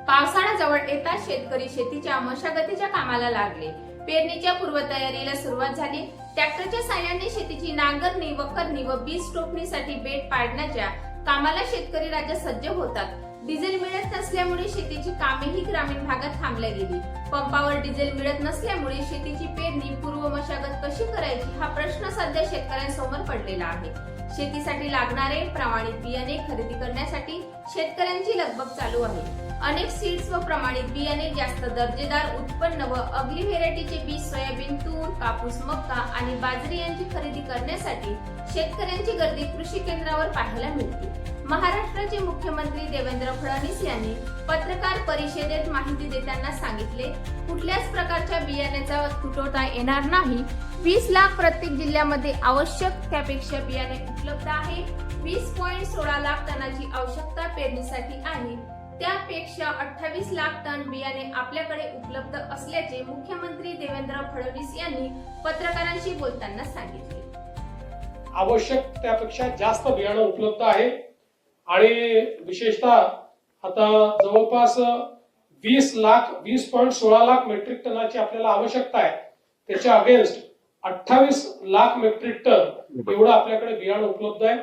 पावसाळा जवळ येताच शेतकरी शेतीच्या मशागतीच्या कामाला लागले। पेरणीच्या पूर्वतयारीला सुरुवात झाली। ट्रॅक्टरच्या साहाय्याने शेतीची नांगरणी, वखरणी व बीज टोकणीसाठी बेड पाडण्याच्या कामाला शेतकरी राजा सज्ज होतात। डिझेल मिळत नसल्यामुळे शेतीची कामेही ग्रामीण भागात थांबल्या गेली। पंपावर डिझेल मिळत नसल्यामुळे शेतीची पेरणी, पूर्व मशागत कशी करायची हा प्रश्न सध्या शेतकऱ्यांसमोर पडलेला आहे। शेतीसाठी लागणारे प्रमाणित बियाणे खरेदी करण्यासाठी शेतकऱ्यांची लगबग चालू आहे। अनेक सीड्स व प्रमाणित बियाणे, जास्त दर्जेदार उत्पन्न व अगली व्हेरायटीचे बीज सोयाबीन, तूर, कापूस, मक्का आणि बाजरी यांची खरेदी करण्यासाठी शेतकऱ्यांची गर्दी कृषी केंद्रावर पाहायला मिळते। महाराष्ट्राचे मुख्यमंत्री देवेंद्र फडणवीस यांनी पत्रकार परिषदेत माहिती देताना सांगितले, कुठल्याच प्रकारच्या बियाण्याचा तुटवडा येणार नाही। 20 लाख प्रत्येक जिल्ह्यामध्ये आवश्यक त्यापेक्षा बियाणे उपलब्ध आहे। 20.16 लाख टनाची आवश्यकता पेरणीसाठी आहे, त्यापेक्षा 28 लाख टन बियाणे आपल्याकडे उपलब्ध असल्याचे मुख्यमंत्री देवेंद्र फडणवीस यांनी पत्रकारांशी बोलताना सांगितले। आवश्यक त्यापेक्षा जास्त बियाणं उपलब्ध आहे आणि विशेषतः आता जवळपास 20.16 लाख मेट्रिक टनाची आपल्याला आवश्यकता आहे। त्याच्या अगेन्स्ट 28 लाख मेट्रिक टन एवढं आपल्याकडे बियाणं उपलब्ध आहे।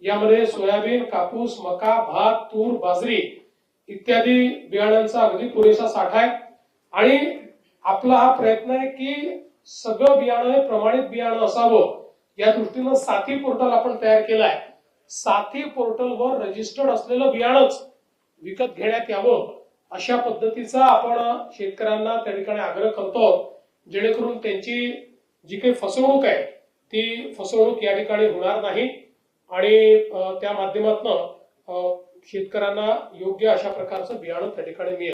यामध्ये सोयाबीन, कापूस, मका, भात, तूर, बाजरी इत्यादी बियाणांचा अगदी पुरेसा साठा आहे आणि आपला हा प्रयत्न आहे की सगळं बियाणं प्रमाणित बियाणं असावं। या दृष्टीनं साथी पोर्टल आपण तयार केलाय। साथी पोर्टलवर रजिस्टर्ड असलेलं बियाणंच विकत घेण्यात यावं अशा पद्धतीचा आपण शेतकऱ्यांना त्या ठिकाणी आग्रह करतो, जेणेकरून त्यांची जी काही फसवणूक आहे ती फसवणूक या ठिकाणी होणार नाही आणि त्या माध्यमातून शेतकऱ्यांना योग्य अशा प्रकारचं बियाणं त्या ठिकाणी मिळेल।